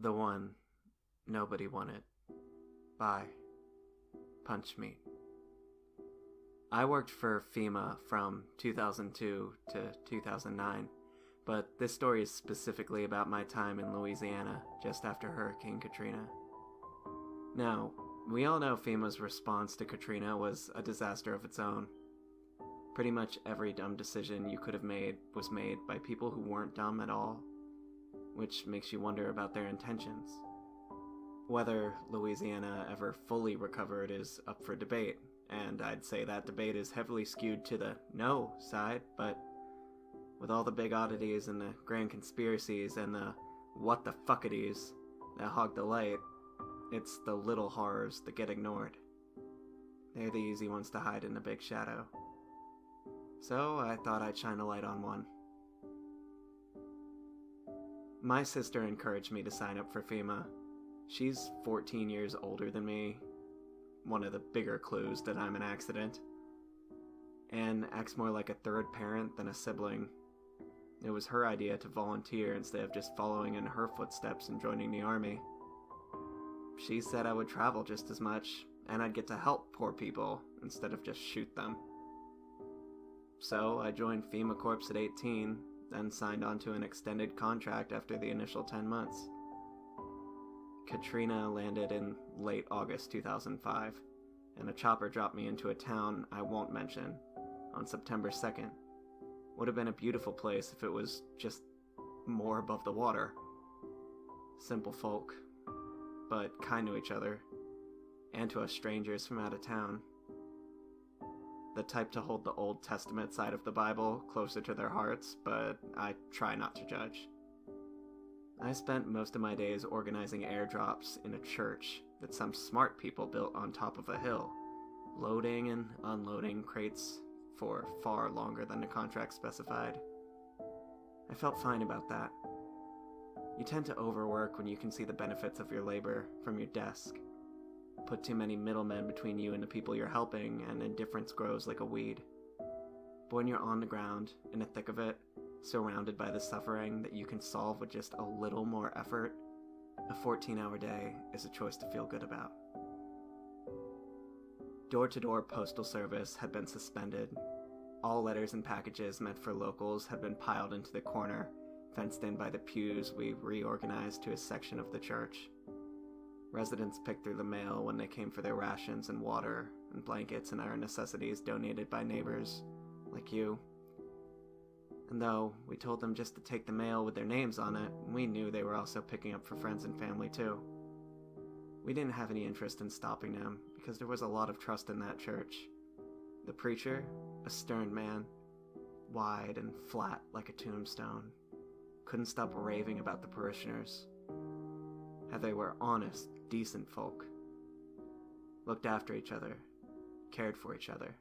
The one nobody wanted. By PunchMeat. I worked for FEMA from 2002 to 2009, but this story is specifically about my time in Louisiana just after Hurricane Katrina. Now, we all know FEMA's response to Katrina was a disaster of its own. Pretty much every dumb decision you could have made was made by people who weren't dumb at all, which makes you wonder about their intentions. Whether Louisiana ever fully recovered is up for debate, and I'd say that debate is heavily skewed to the no side, but with all the big oddities and the grand conspiracies and the what the fuckities that hog the light, it's the little horrors that get ignored. They're the easy ones to hide in the big shadow. So I thought I'd shine a light on one. My sister encouraged me to sign up for FEMA. She's 14 years older than me, one of the bigger clues that I'm an accident, and acts more like a third parent than a sibling. It was her idea to volunteer instead of just following in her footsteps and joining the army. She said I would travel just as much, and I'd get to help poor people instead of just shoot them. So I joined FEMA Corps at 18, then signed on to an extended contract after the initial 10 months. Katrina landed in late August 2005, and a chopper dropped me into a town I won't mention on September 2nd. Would have been a beautiful place if it was just more above the water. Simple folk, but kind to each other, and to us strangers from out of town. The type to hold the Old Testament side of the Bible closer to their hearts, but I try not to judge. I spent most of my days organizing airdrops in a church that some smart people built on top of a hill, loading and unloading crates for far longer than the contract specified. I felt fine about that. You tend to overwork when you can see the benefits of your labor from your desk. Put too many middlemen between you and the people you're helping, and indifference grows like a weed. But when you're on the ground, in the thick of it, surrounded by the suffering that you can solve with just a little more effort, a 14-hour day is a choice to feel good about. Door-to-door postal service had been suspended. All letters and packages meant for locals had been piled into the corner, fenced in by the pews we reorganized to a section of the church. Residents picked through the mail when they came for their rations and water and blankets and other necessities donated by neighbors, like you. And though we told them just to take the mail with their names on it, we knew they were also picking up for friends and family too. We didn't have any interest in stopping them because there was a lot of trust in that church. The preacher, a stern man, wide and flat like a tombstone, couldn't stop raving about the parishioners. How they were honest, decent folk. Looked after each other, cared for each other.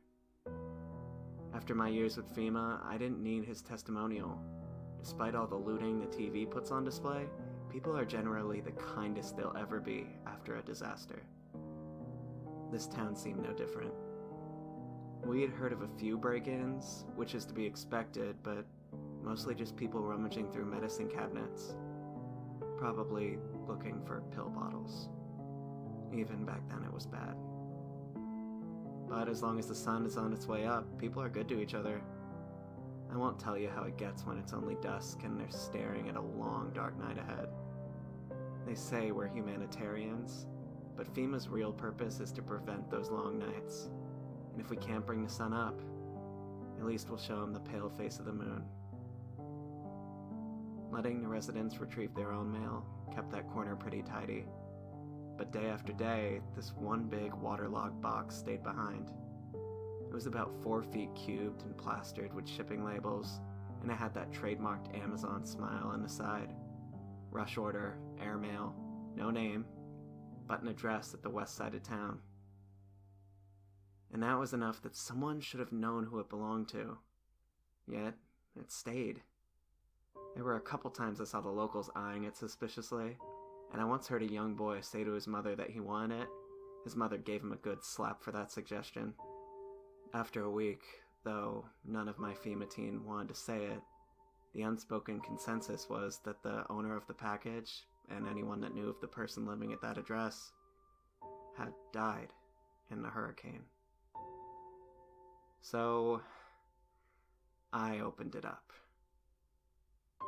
After my years with FEMA, I didn't need his testimonial. Despite all the looting the TV puts on display, people are generally the kindest they'll ever be after a disaster. This town seemed no different. We had heard of a few break-ins, which is to be expected, but mostly just people rummaging through medicine cabinets. Probably looking for pill bottles. Even back then it was bad. But as long as the sun is on its way up, people are good to each other. I won't tell you how it gets when it's only dusk and they're staring at a long, dark night ahead. They say we're humanitarians, but FEMA's real purpose is to prevent those long nights. And if we can't bring the sun up, at least we'll show them the pale face of the moon. Letting the residents retrieve their own mail kept that corner pretty tidy. But day after day, this one big waterlogged box stayed behind. It was about 4 feet cubed and plastered with shipping labels, and it had that trademarked Amazon smile on the side. Rush order, airmail, no name, but an address at the west side of town. And that was enough that someone should have known who it belonged to. Yet, it stayed. There were a couple times I saw the locals eyeing it suspiciously, and I once heard a young boy say to his mother that he wanted it. His mother gave him a good slap for that suggestion. After a week, though none of my FEMA team wanted to say it, the unspoken consensus was that the owner of the package, and anyone that knew of the person living at that address, had died in the hurricane. So, I opened it up.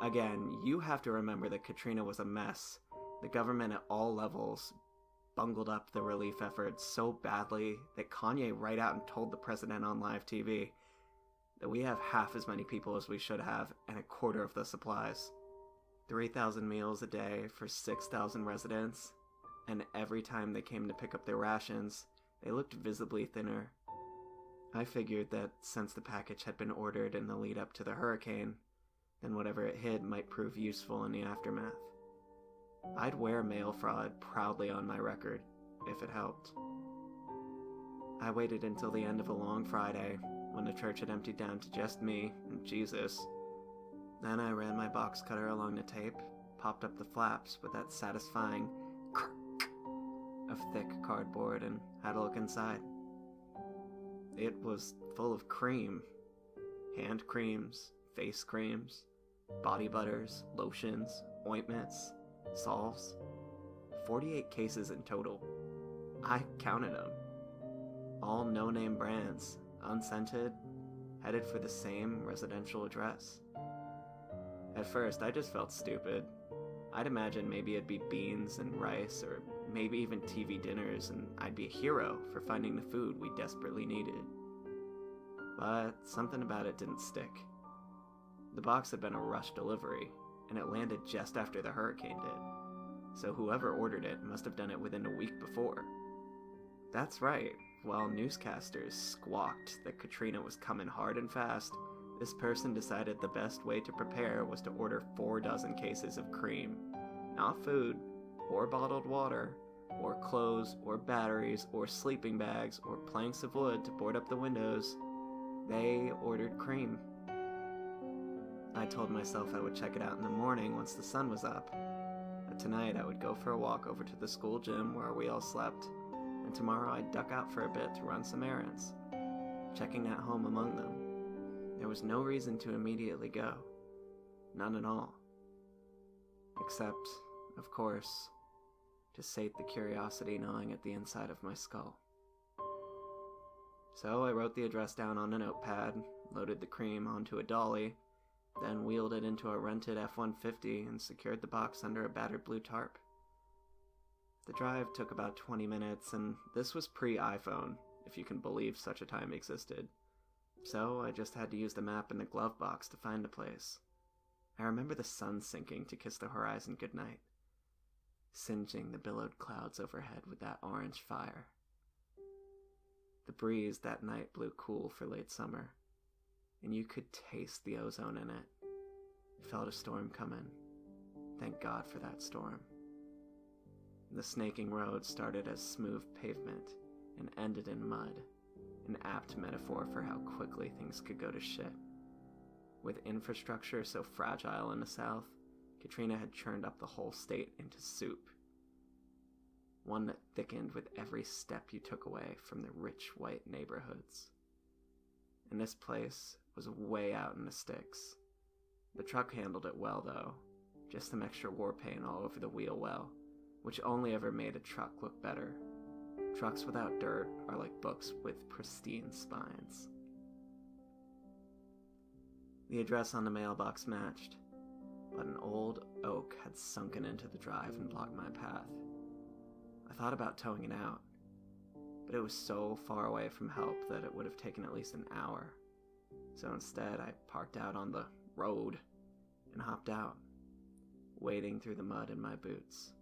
Again, you have to remember that Katrina was a mess. The government at all levels bungled up the relief efforts so badly that Kanye right out and told the president on live TV that we have half as many people as we should have and a quarter of the supplies. 3,000 meals a day for 6,000 residents, and every time they came to pick up their rations, they looked visibly thinner. I figured that since the package had been ordered in the lead up to the hurricane, then whatever it hid might prove useful in the aftermath. I'd wear mail fraud proudly on my record, if it helped. I waited until the end of a long Friday, when the church had emptied down to just me and Jesus. Then I ran my box cutter along the tape, popped up the flaps with that satisfying crack of thick cardboard, and had a look inside. It was full of cream. Hand creams, face creams, body butters, lotions, ointments, salves. 48 cases in total. I counted them. All no-name brands, unscented, headed for the same residential address. At first, I just felt stupid. I'd imagine maybe it'd be beans and rice, or maybe even TV dinners, and I'd be a hero for finding the food we desperately needed. But something about it didn't stick. The box had been a rush delivery, and it landed just after the hurricane did, so whoever ordered it must have done it within a week before. That's right, while newscasters squawked that Katrina was coming hard and fast, this person decided the best way to prepare was to order 4 dozen cases of cream. Not food, or bottled water, or clothes, or batteries, or sleeping bags, or planks of wood to board up the windows. They ordered cream. I told myself I would check it out in the morning once the sun was up. But tonight I would go for a walk over to the school gym where we all slept, and tomorrow I'd duck out for a bit to run some errands, checking that home among them. There was no reason to immediately go. None at all. Except, of course, to sate the curiosity gnawing at the inside of my skull. So I wrote the address down on a notepad, loaded the cream onto a dolly, then wheeled it into a rented F-150 and secured the box under a battered blue tarp. The drive took about 20 minutes, and this was pre-iPhone, if you can believe such a time existed. So I just had to use the map in the glove box to find the place. I remember the sun sinking to kiss the horizon goodnight, singeing the billowed clouds overhead with that orange fire. The breeze that night blew cool for late summer, and you could taste the ozone in it. You felt a storm coming. Thank God for that storm. The snaking road started as smooth pavement and ended in mud, an apt metaphor for how quickly things could go to shit. With infrastructure so fragile in the South, Katrina had churned up the whole state into soup. One that thickened with every step you took away from the rich white neighborhoods. And this place was way out in the sticks. The truck handled it well, though, just some extra war paint all over the wheel well, which only ever made a truck look better. Trucks without dirt are like books with pristine spines. The address on the mailbox matched, but an old oak had sunken into the drive and blocked my path. I thought about towing it out, but it was so far away from help that it would have taken at least an hour. So instead, I parked out on the road and hopped out, wading through the mud in my boots.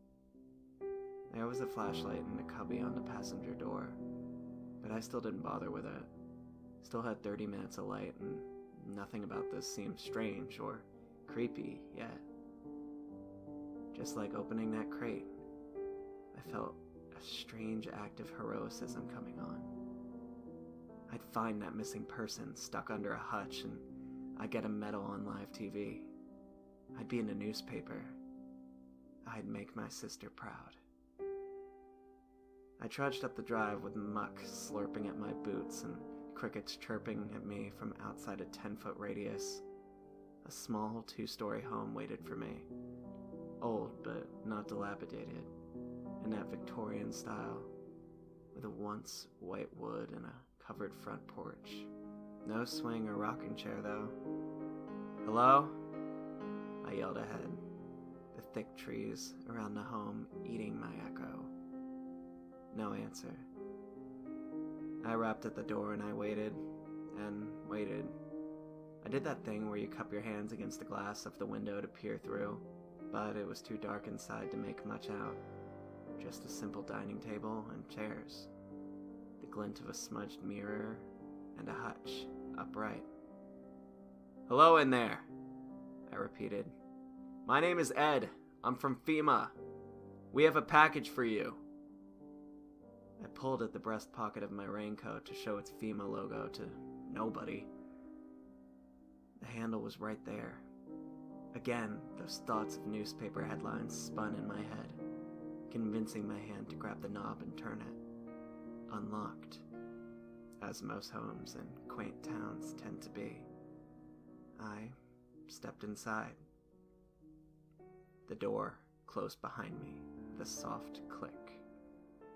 There was a flashlight in the cubby on the passenger door, but I still didn't bother with it. Still had 30 minutes of light, and nothing about this seemed strange or creepy yet. Just like opening that crate, I felt a strange act of heroicism coming on. I'd find that missing person stuck under a hutch, and I'd get a medal on live TV. I'd be in a newspaper. I'd make my sister proud. I trudged up the drive with muck slurping at my boots and crickets chirping at me from outside a 10-foot radius. A small 2-story home waited for me. Old, but not dilapidated, in that Victorian style, with a once white wood and a covered front porch. No swing or rocking chair, though. "Hello?" I yelled ahead, the thick trees around the home eating my echo. No answer. I rapped at the door and I waited, and waited. I did that thing where you cup your hands against the glass of the window to peer through, but it was too dark inside to make much out. Just a simple dining table and chairs. The glint of a smudged mirror and a hutch upright. "Hello in there," I repeated. "My name is Ed. I'm from FEMA. We have a package for you." I pulled at the breast pocket of my raincoat to show its FEMA logo to nobody. The handle was right there. Again, those thoughts of newspaper headlines spun in my head, convincing my hand to grab the knob and turn it. Unlocked, as most homes in quaint towns tend to be. I stepped inside. The door closed behind me with a soft click,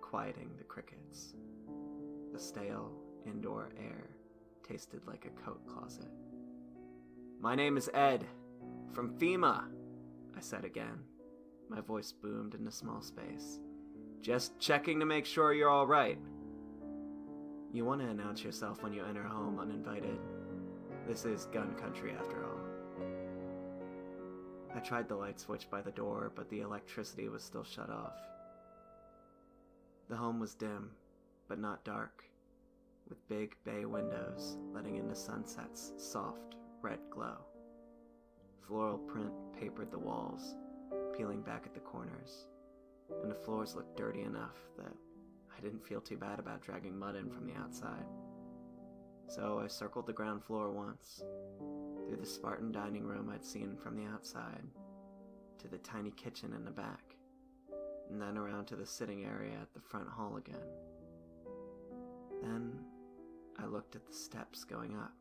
quieting the crickets. The stale indoor air tasted like a coat closet. "My name is Ed, from FEMA," I said again. My voice boomed in a small space. "Just checking to make sure you're all right." You want to announce yourself when you enter a home uninvited. This is gun country after all. I tried the light switch by the door, but the electricity was still shut off. The home was dim, but not dark, with big bay windows letting in the sunset's soft red glow. Floral print papered the walls, peeling back at the corners, and the floors looked dirty enough that I didn't feel too bad about dragging mud in from the outside. So I circled the ground floor once, through the Spartan dining room I'd seen from the outside, to the tiny kitchen in the back, and then around to the sitting area at the front hall again. Then I looked at the steps going up.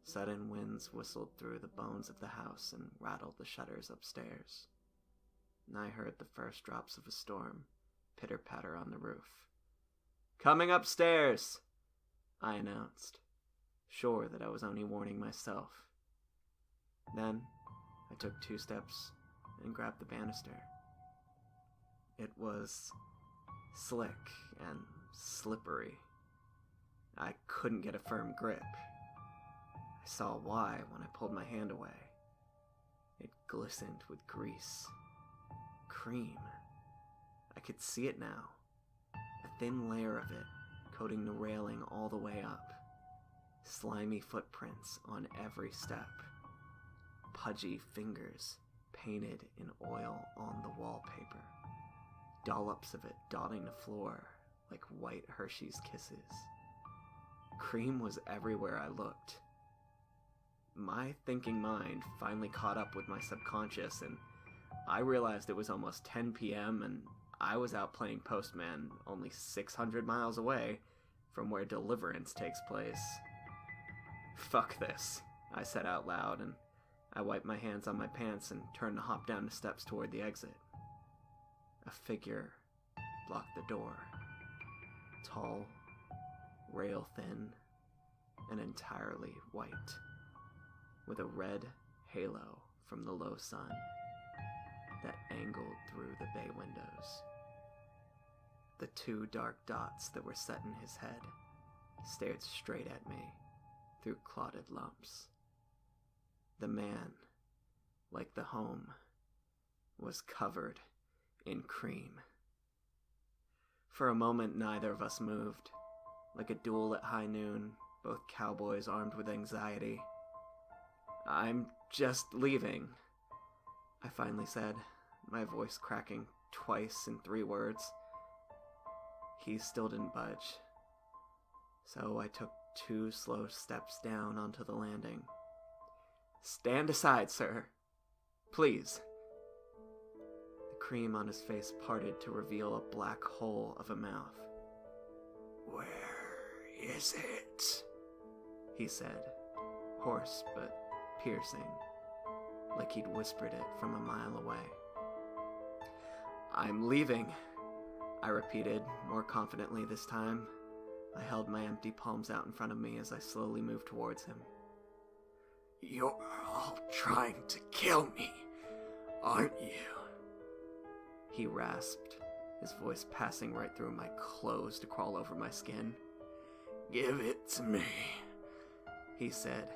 Sudden winds whistled through the bones of the house and rattled the shutters upstairs, and I heard the first drops of a storm pitter-patter on the roof. "Coming upstairs," I announced, sure that I was only warning myself. Then I took 2 steps and grabbed the banister. It was slick and slippery. I couldn't get a firm grip. I saw why when I pulled my hand away. It glistened with grease. Cream. I could see it now. A thin layer of it coating the railing all the way up. Slimy footprints on every step. Pudgy fingers painted in oil on the wallpaper. Dollops of it dotting the floor like white Hershey's Kisses. Cream was everywhere I looked. My thinking mind finally caught up with my subconscious, and I realized it was almost 10 p.m. and I was out playing postman only 600 miles away from where deliverance takes place. "Fuck this," I said out loud, and I wiped my hands on my pants and turned to hop down the steps toward the exit. A figure blocked the door. Tall, rail-thin, and entirely white, with a red halo from the low sun that angled through the bay windows. The 2 dark dots that were set in his head stared straight at me through clotted lumps. The man, like the home, was covered in cream. For a moment, neither of us moved, like a duel at high noon, both cowboys armed with anxiety. "I'm just leaving," I finally said, my voice cracking twice in 3 words. He still didn't budge, so I took 2 slow steps down onto the landing. "Stand aside, sir. Please." The cream on his face parted to reveal a black hole of a mouth. "Where is it?" he said, hoarse but piercing, like he'd whispered it from a mile away. I'm leaving, I repeated, more confidently this time. I held my empty palms out in front of me as I slowly moved towards him. You're all trying to kill me, aren't you? He rasped, his voice passing right through my clothes to crawl over my skin. Give it to me, he said.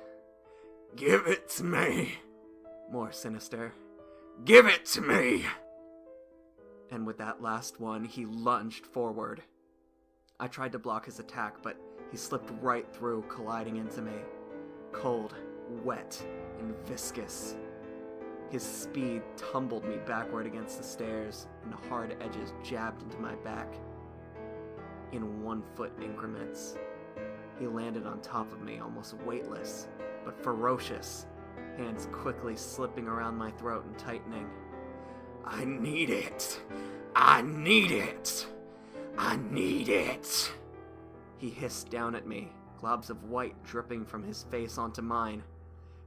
Give it to me. More sinister. Give it to me. And with that last one, he lunged forward. I tried to block his attack, but he slipped right through, colliding into me. Cold, wet, and viscous. His speed tumbled me backward against the stairs, and the hard edges jabbed into my back. In 1-foot increments. He landed on top of me, almost weightless, but ferocious, hands quickly slipping around my throat and tightening. I need it. I need it. I need it. He hissed down at me, globs of white dripping from his face onto mine.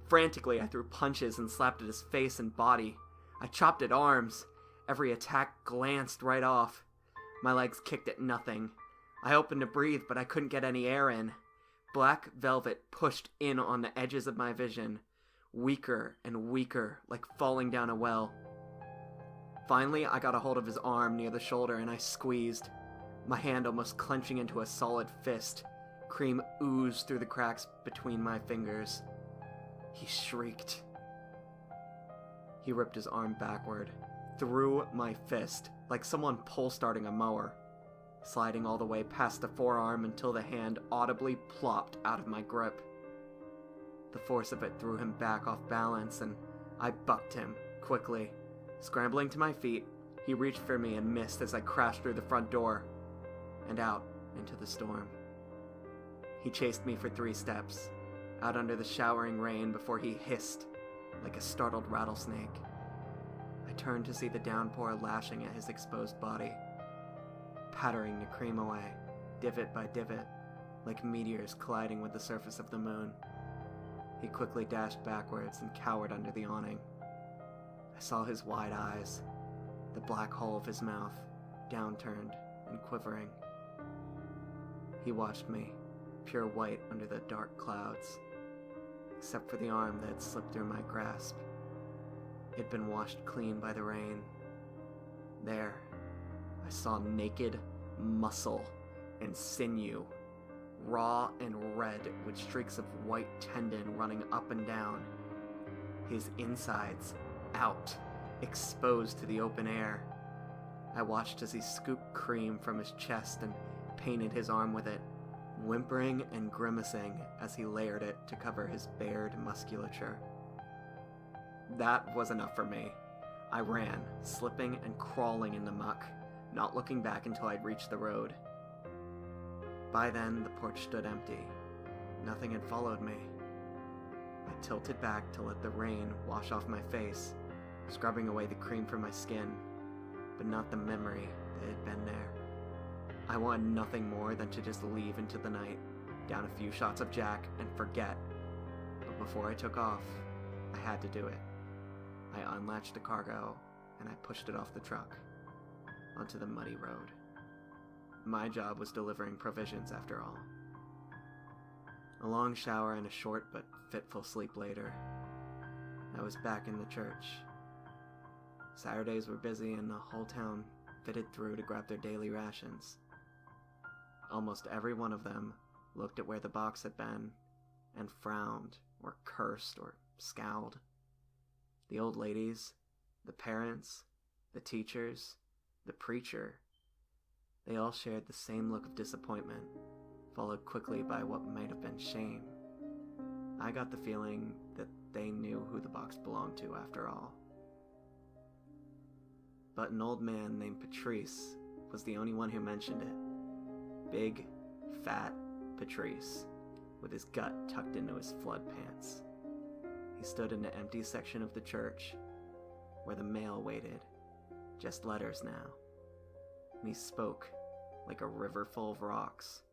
Frantically, I threw punches and slapped at his face and body. I chopped at arms. Every attack glanced right off. My legs kicked at nothing. I opened to breathe, but I couldn't get any air in. Black velvet pushed in on the edges of my vision, weaker and weaker, like falling down a well. Finally, I got a hold of his arm near the shoulder and I squeezed, my hand almost clenching into a solid fist. Cream oozed through the cracks between my fingers. He shrieked. He ripped his arm backward, through my fist, like someone pull-starting a mower, sliding all the way past the forearm until the hand audibly plopped out of my grip. The force of it threw him back off balance, and I bucked him, quickly. Scrambling to my feet, he reached for me and missed as I crashed through the front door, and out into the storm. He chased me for 3 steps, out under the showering rain before he hissed like a startled rattlesnake. I turned to see the downpour lashing at his exposed body, pattering the cream away, divot by divot, like meteors colliding with the surface of the moon. He quickly dashed backwards and cowered under the awning. I saw his wide eyes, the black hole of his mouth, downturned and quivering. He watched me, pure white under the dark clouds, except for the arm that had slipped through my grasp. It had been washed clean by the rain. There, I saw naked muscle and sinew, raw and red with streaks of white tendon running up and down. His insides out, exposed to the open air. I watched as he scooped cream from his chest and painted his arm with it, whimpering and grimacing as he layered it to cover his bared musculature. That was enough for me. I ran, slipping and crawling in the muck, not looking back until I'd reached the road. By then, the porch stood empty. Nothing had followed me. I tilted back to let the rain wash off my face, scrubbing away the cream from my skin, but not the memory that had been there. I wanted nothing more than to just leave into the night, down a few shots of Jack, and forget. But before I took off, I had to do it. I unlatched the cargo, and I pushed it off the truck, onto the muddy road. My job was delivering provisions after all. A long shower and a short but fitful sleep later, I was back in the church. Saturdays were busy and the whole town fitted through to grab their daily rations. Almost every one of them looked at where the box had been and frowned or cursed or scowled. The old ladies, the parents, the teachers, the preacher, they all shared the same look of disappointment, followed quickly by what might have been shame. I got the feeling that they knew who the box belonged to after all. But an old man named Patrice was the only one who mentioned it. Big, fat Patrice, with his gut tucked into his flood pants. He stood in the empty section of the church, where the mail waited, just letters now. And he spoke like a river full of rocks,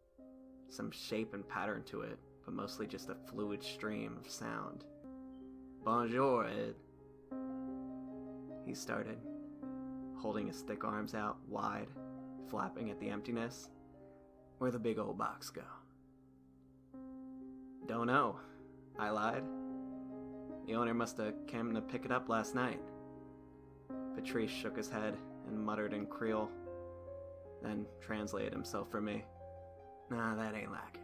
some shape and pattern to it, but mostly just a fluid stream of sound. "Bonjour, Ed," he started, holding his thick arms out wide, flapping at the emptiness. Where'd the big old box go? Don't know, I lied. The owner must have come to pick it up last night. Patrice shook his head and muttered in Creole, then translated himself for me. Nah, that ain't like him.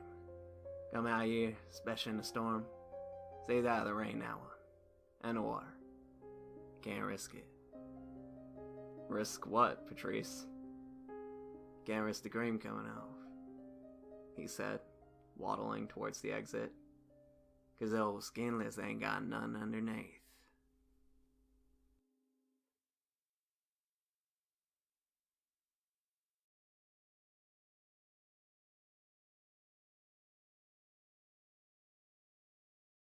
Come out here, especially in a storm. Stays out of the rain now on. And the water. Can't risk it. Risk what, Patrice? Can't risk the cream coming off, he said, waddling towards the exit. 'Cause old Skinless ain't got none underneath.